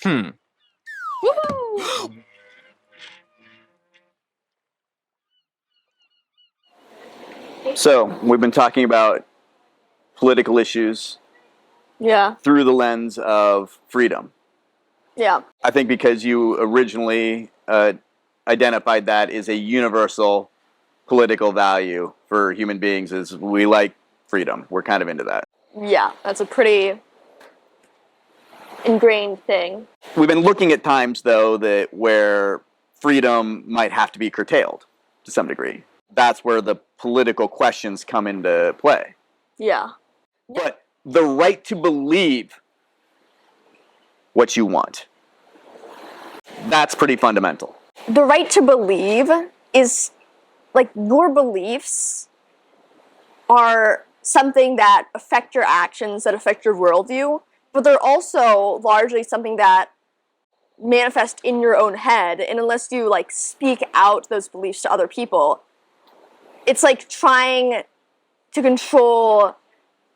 Hmm. Woohoo! So, we've been talking about political issues Yeah. through the lens of freedom. Yeah. I think because you originally identified that as a universal political value for human beings, is we like freedom. We're kind of into that. Yeah. That's a pretty ingrained thing. We've been looking at times, though, that where freedom might have to be curtailed to some degree. That's where the political questions come into play. Yeah. But the right to believe what you want, that's pretty fundamental. The right to believe is, like, your beliefs are something that affect your actions, that affect your worldview, but they're also largely something that manifest in your own head, and unless you, like, speak out those beliefs to other people, it's like trying to control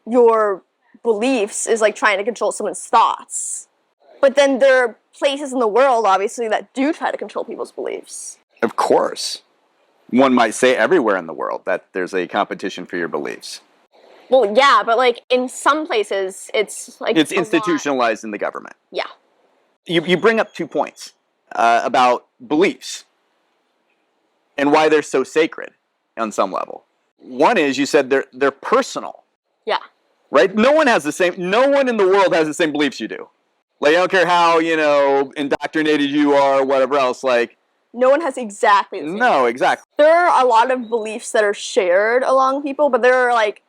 your beliefs is like trying to control someone's thoughts. But then there are places in the world, obviously, that do try to control people's beliefs. Of course. One might say everywhere in the world that there's a competition for your beliefs. Well, yeah, but, like, in some places, it's, like... It's institutionalized in the government. Yeah. You bring up 2 points about beliefs and why they're so sacred on some level. One is, you said they're personal. Yeah. Right? No one in the world has the same beliefs you do. Like, I don't care how, indoctrinated you are or whatever else, like... No one has exactly the same. No, exactly. There are a lot of beliefs that are shared among people, but there are, like,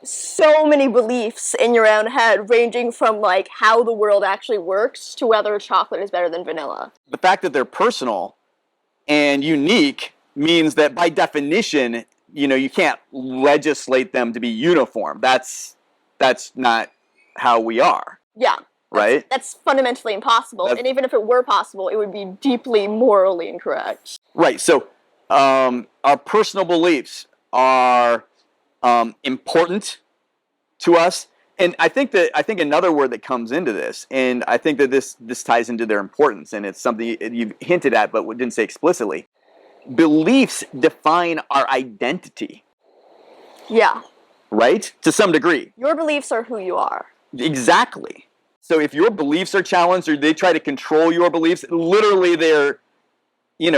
so many beliefs in your own head, ranging from, like, how the world actually works to whether chocolate is better than vanilla. The fact that they're personal and unique means that, by definition, you can't legislate them to be uniform. That's not how we are. Yeah. Right? That's fundamentally impossible, and even if it were possible, it would be deeply morally incorrect. Right, so our personal beliefs are important to us, and I think another word that comes into this, and I think that this ties into their importance, and it's something you've hinted at but didn't say explicitly. Beliefs define our identity. Yeah. Right? To some degree. Your beliefs are who you are. Exactly. So if your beliefs are challenged or they try to control your beliefs, literally they're,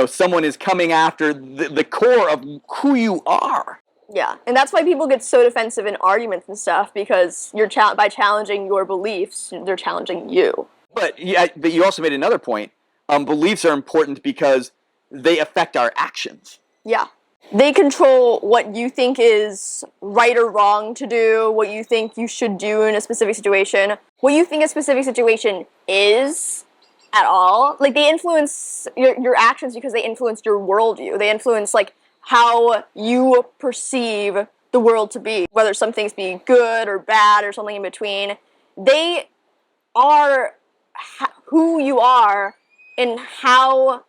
someone is coming after the core of who you are. Yeah, and that's why people get so defensive in arguments and stuff, because by challenging your beliefs, they're challenging you. But you also made another point. Beliefs are important because they affect our actions. Yeah. They control what you think is right or wrong to do, what you think you should do in a specific situation, what you think a specific situation is at all. Like, they influence your actions because they influence your worldview. They influence, like, how you perceive the world to be, whether some things be good or bad or something in between. They are who you are and how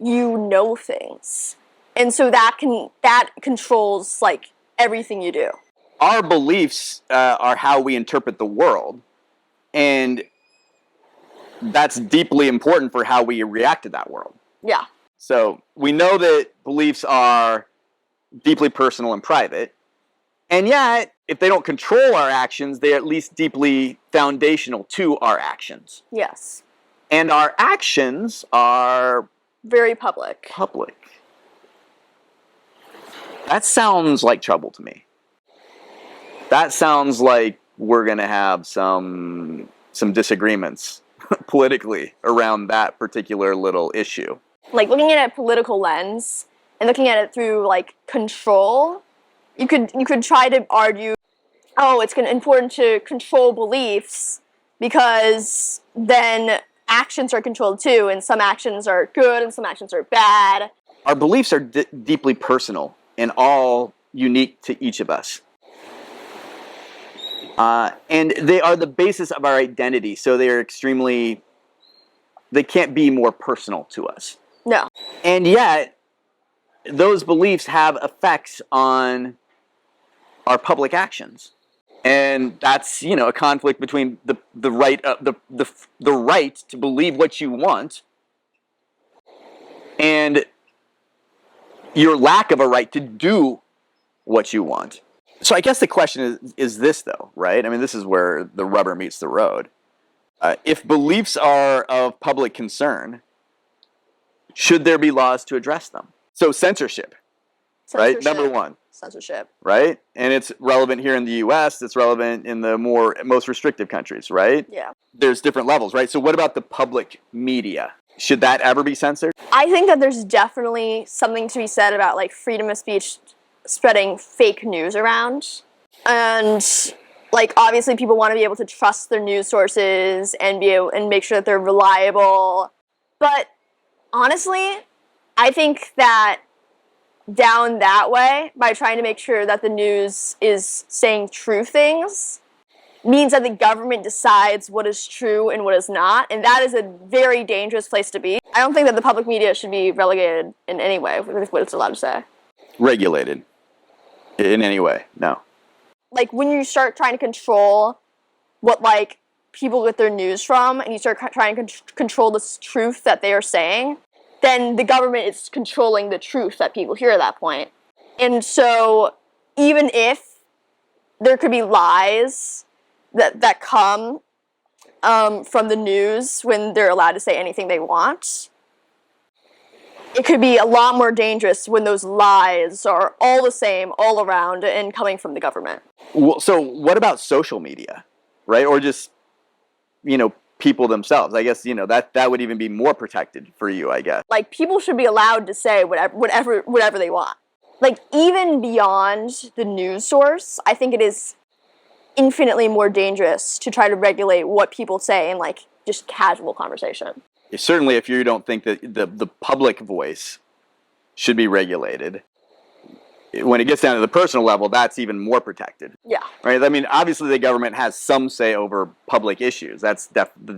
you know things. And so that controls, like, everything you do. Our beliefs are how we interpret the world, and that's deeply important for how we react to that world. Yeah. So we know that beliefs are deeply personal and private, and yet, if they don't control our actions, they're at least deeply foundational to our actions. Yes. And our actions are... very public. Public. That sounds like trouble to me. That sounds like we're going to have some disagreements politically around that particular little issue. Like, looking at a political lens and looking at it through, like, control, you could try to argue, oh, it's important to control beliefs because then actions are controlled too, and some actions are good and some actions are bad. Our beliefs are deeply personal and all unique to each of us. And they are the basis of our identity, so they can't be more personal to us. No. And yet, those beliefs have effects on our public actions. And that's, a conflict between the right the right to believe what you want and your lack of a right to do what you want. So I guess the question is this, though, right? I mean, this is where the rubber meets the road. If beliefs are of public concern, should there be laws to address them? So censorship. Right? Number one. Censorship. Right? And it's relevant here in the US, it's relevant in the most restrictive countries, right? Yeah. There's different levels, right? So what about the public media? Should that ever be censored? I think that there's definitely something to be said about like freedom of speech spreading fake news around. And like obviously people want to be able to trust their news sources and make sure that they're reliable. But honestly, I think that down that way, by trying to make sure that the news is saying true things, means that the government decides what is true and what is not, and that is a very dangerous place to be. I don't think that the public media should be relegated in any way with what it's allowed to say. Regulated in any way? No. Like when you start trying to control what like people get their news from, and you start trying to control the truth that they are saying, then the government is controlling the truth that people hear at that point. And so even if there could be lies that come from the news when they're allowed to say anything they want, it could be a lot more dangerous when those lies are all the same all around and coming from the government. Well, so what about social media, right? Or just, people themselves? I guess, that would even be more protected for you, I guess. Like, people should be allowed to say whatever they want. Like, even beyond the news source, I think it is infinitely more dangerous to try to regulate what people say in, like, just casual conversation. Certainly if you don't think that the public voice should be regulated, when it gets down to the personal level, that's even more protected. Yeah. Right? I mean, obviously the government has some say over public issues. That's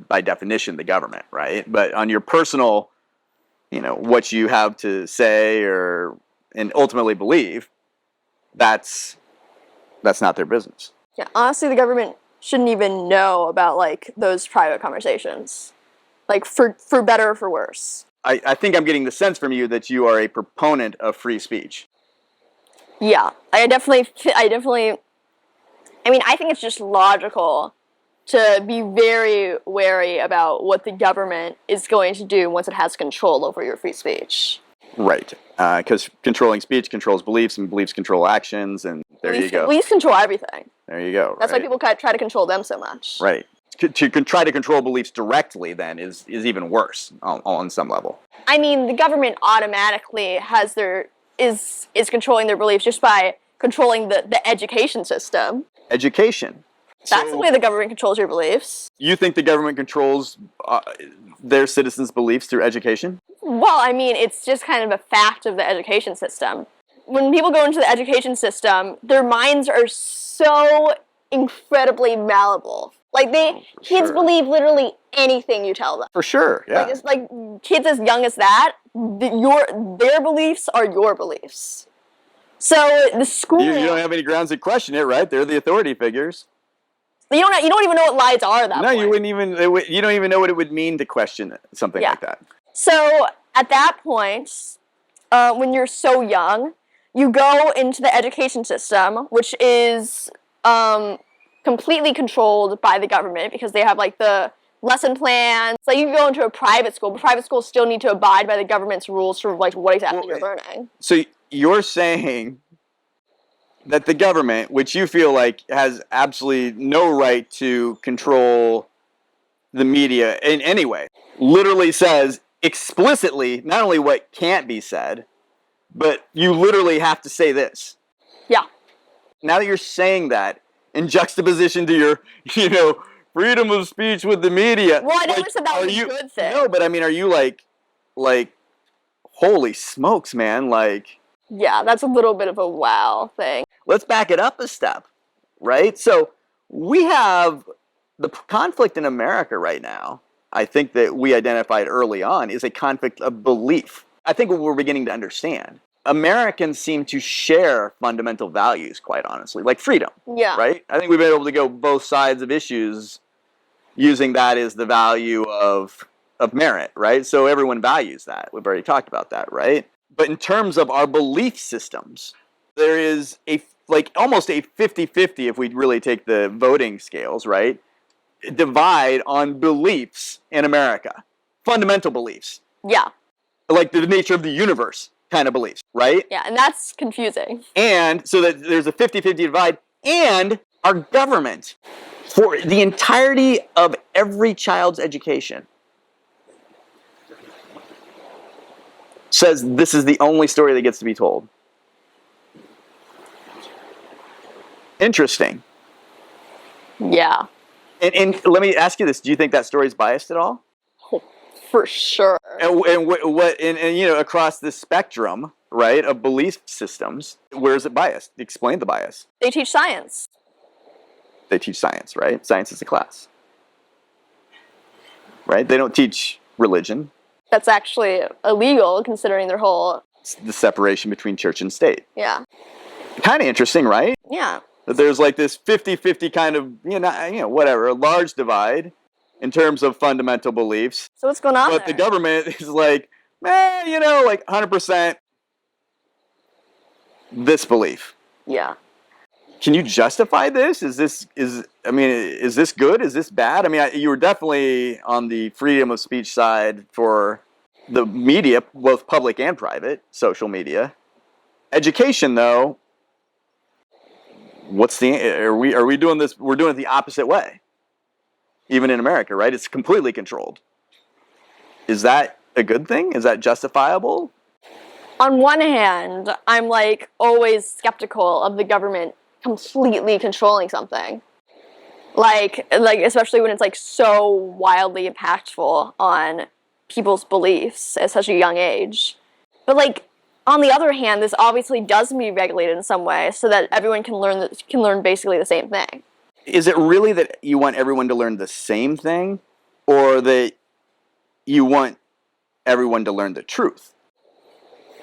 by definition the government, right? But on your personal, what you have to say and ultimately believe, that's not their business. Yeah, honestly, the government shouldn't even know about, like, those private conversations. Like, for better or for worse. I think I'm getting the sense from you that you are a proponent of free speech. Yeah, I think it's just logical to be very wary about what the government is going to do once it has control over your free speech. Right, because controlling speech controls beliefs, and beliefs control actions, and you go. Beliefs control everything. There you go. That's why people try to control them so much. Right. To try to control beliefs directly, then, is even worse on some level. I mean, the government automatically is controlling their beliefs just by controlling the education system. Education. That's the way the government controls your beliefs. You think the government controls their citizens' beliefs through education? Well, I mean, it's just kind of a fact of the education system. When people go into the education system, their minds are so incredibly malleable. Like, kids believe literally anything you tell them. For sure, yeah. Like, it's like kids as young as that, their beliefs are your beliefs. So the school... You don't have any grounds to question it, right? They're the authority figures. You don't even know what lies are at that point. No, you wouldn't even... You don't even know what it would mean to question something like that. So at that point, when you're so young, you go into the education system, which is completely controlled by the government because they have like the lesson plans. Like, you can go into a private school, but private schools still need to abide by the government's rules for like what exactly you're learning. So you're saying that the government, which you feel like has absolutely no right to control the media in any way, literally says explicitly not only what can't be said, but you literally have to say this. Yeah. Now that you're saying that in juxtaposition to your, freedom of speech with the media. Well, I never said that was a good thing. No, but I mean, are you like, holy smokes, man, like... Yeah, that's a little bit of a wow thing. Let's back it up a step, right? So we have the conflict in America right now, I think that we identified early on, is a conflict of belief. I think what we're beginning to understand Americans seem to share fundamental values, quite honestly, like freedom. Yeah. Right? I think we've been able to go both sides of issues using that as the value of merit, right? So everyone values that. We've already talked about that, right? But in terms of our belief systems, there is almost a 50-50 if we really take the voting scales, right? Divide on beliefs in America. Fundamental beliefs. Yeah. Like the nature of the universe kind of beliefs, right? Yeah, and that's confusing. And so that there's a 50-50 divide, and our government, for the entirety of every child's education, says this is the only story that gets to be told. Interesting. Yeah. And let me ask you this: do you think that story is biased at all? For sure. And you know, across the spectrum, right, of belief systems, where is it biased? Explain the bias. They teach science. They teach science, right? Science is a class, right? They don't teach religion. That's actually illegal, considering their whole... It's the separation between church and state. Yeah. Kind of interesting, right? Yeah. That there's like this 50-50 kind of, whatever, a large divide in terms of fundamental beliefs. So what's going on But there? the government is like, like 100% this belief. Yeah. Can you justify this? Is this good? Is this bad? I mean, you were definitely on the freedom of speech side for the media, both public and private, social media. Education, though, are we doing this? We're doing it the opposite way. Even in America, right? It's completely controlled. Is that a good thing? Is that justifiable? On one hand, I'm like always skeptical of the government completely controlling something. Like especially when it's like so wildly impactful on people's beliefs at such a young age. But like on the other hand, this obviously does need to be regulated in some way so that everyone can learn basically the same thing. Is it really that you want everyone to learn the same thing, or that you want everyone to learn the truth?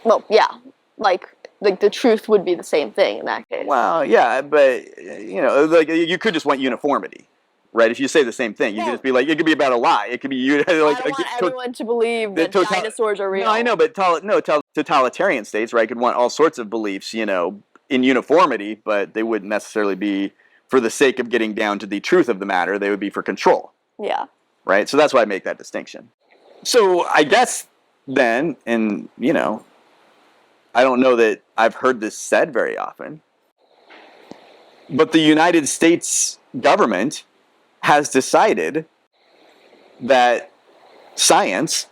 Well, yeah, like the truth would be the same thing in that case. Well, yeah, but like you could just want uniformity, right? If you say the same thing, you could just be like, it could be about a lie. It could be you. Like, I don't want everyone to believe that dinosaurs are real. No, I know, but totalitarian states, right, could want all sorts of beliefs, in uniformity, but they wouldn't necessarily be for the sake of getting down to the truth of the matter. They would be for control. Yeah. Right? So that's why I make that distinction. So I guess then, and I don't know that I've heard this said very often, but the United States government has decided that science,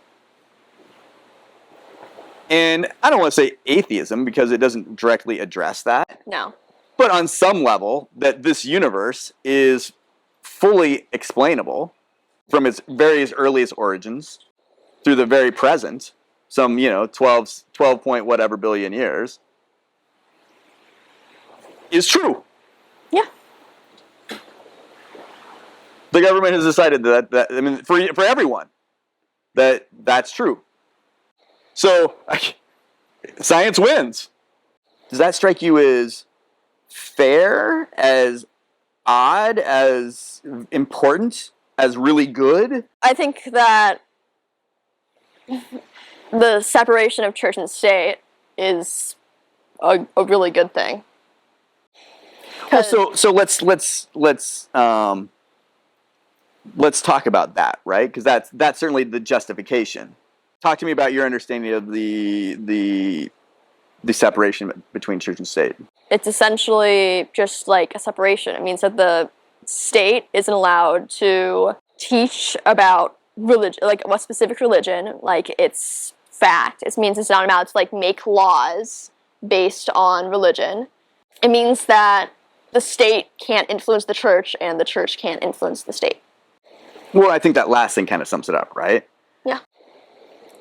and I don't want to say atheism because it doesn't directly address that. No. But on some level, that this universe is fully explainable from its various earliest origins through the very present, some 12 point whatever billion years, is true. Yeah. The government has decided that for everyone, that's true. So science wins. Does that strike you as fair, as odd, as important, as really good? I think that the separation of church and state is a really good thing. Well, so let's talk about that, right? Because that's certainly the justification. Talk to me about your understanding of the separation between church and state. It's essentially just like a separation. It means that the state isn't allowed to teach about religion, like a specific religion, like it's fact. It means it's not allowed to like make laws based on religion. It means that the state can't influence the church and the church can't influence the state. Well, I think that last thing kind of sums it up, right? Yeah.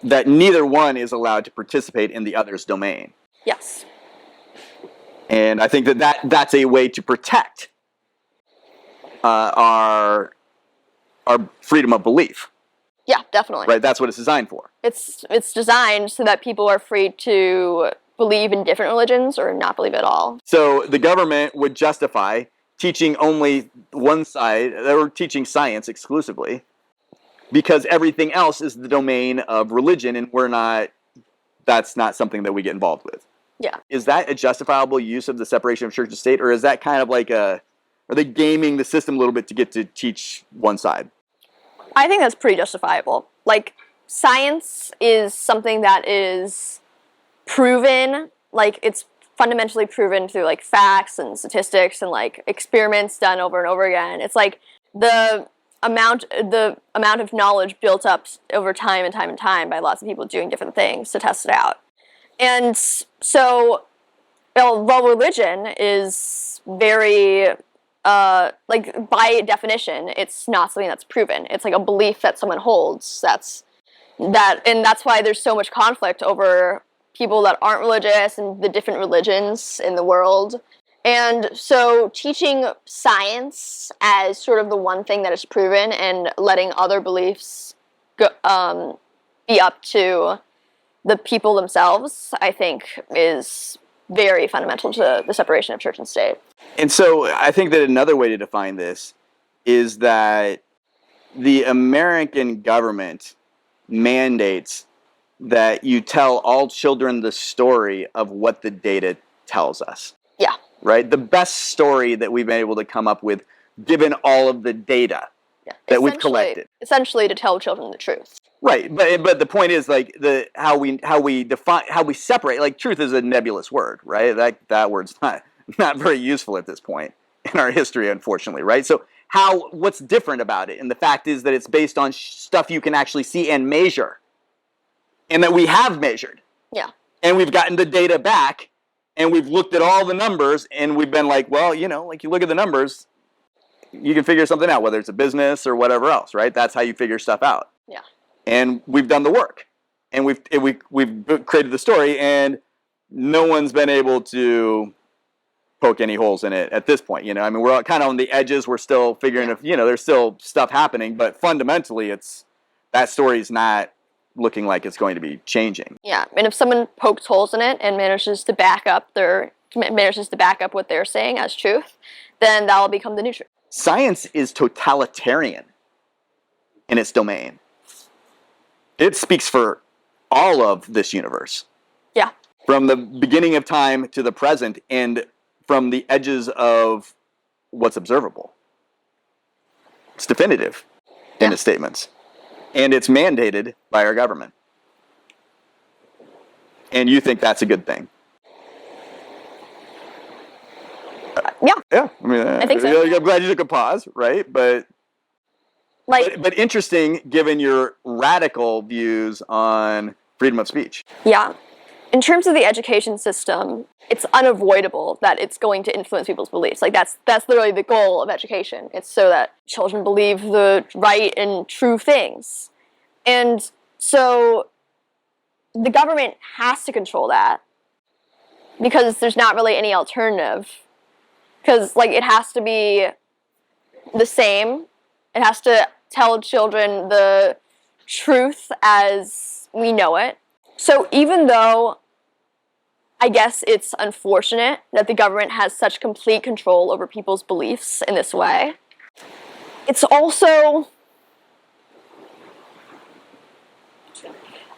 That neither one is allowed to participate in the other's domain. Yes. And I think that's a way to protect our freedom of belief. Yeah, definitely. Right, that's what it's designed for. It's designed so that people are free to believe in different religions or not believe at all. So the government would justify teaching only one side, or teaching science exclusively, because everything else is the domain of religion, and that's not something that we get involved with. Yeah. Is that a justifiable use of the separation of church and state, or is that kind of like are they gaming the system a little bit to get to teach one side? I think that's pretty justifiable. Like, science is something that is proven, like, it's fundamentally proven through, like, facts and statistics and, like, experiments done over and over again. It's like the amount of knowledge built up over time and time and time by lots of people doing different things to test it out. And so, while religion is very, like, by definition, it's not something that's proven. It's like a belief that someone holds. And that's why there's so much conflict over people that aren't religious and the different religions in the world. And so teaching science as sort of the one thing that is proven and letting other beliefs be up to the people themselves, I think, is very fundamental to the separation of church and state. And so I think that another way to define this is that the American government mandates that you tell all children the story of what the data tells us. Yeah. Right? The best story that we've been able to come up with, given all of the data that we've collected. Essentially to tell children the truth. Right, but the point is, like, how we separate. Like, truth is a nebulous word, right? That word's not very useful at this point in our history, unfortunately, right? So what's different about it? And the fact is that it's based on stuff you can actually see and measure, and that we have measured. Yeah. And we've gotten the data back, and we've looked at all the numbers, and we've been like, well, like, you look at the numbers, you can figure something out, whether it's a business or whatever else, right? That's how you figure stuff out. Yeah. And we've done the work, and we've created the story, and no one's been able to poke any holes in it at this point. I mean, we're all kind of on the edges. We're still figuring if there's still stuff happening, but fundamentally, that story's not looking like it's going to be changing. Yeah, and if someone pokes holes in it and manages to back up what they're saying as truth, then that will become the new truth. Science is totalitarian in its domain. It speaks for all of this universe. Yeah. From the beginning of time to the present, and from the edges of what's observable. It's definitive in its statements. And it's mandated by our government. And you think that's a good thing? Yeah. Yeah. I mean, I think so. I'm glad you took a pause, right? But interesting, given your radical views on freedom of speech. Yeah. In terms of the education system, it's unavoidable that it's going to influence people's beliefs. Like, that's literally the goal of education. It's so that children believe the right and true things. And so the government has to control that because there's not really any alternative. Because, like, it has to be the same. It has to tell children the truth as we know it. So even though I guess it's unfortunate that the government has such complete control over people's beliefs in this way, it's also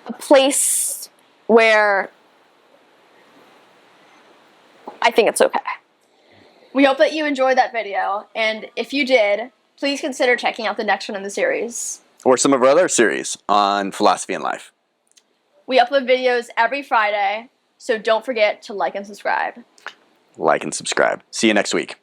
a place where I think it's okay. We hope that you enjoyed that video, and if you did, please consider checking out the next one in the series. Or some of our other series on philosophy and life. We upload videos every Friday, so don't forget to like and subscribe. Like and subscribe. See you next week.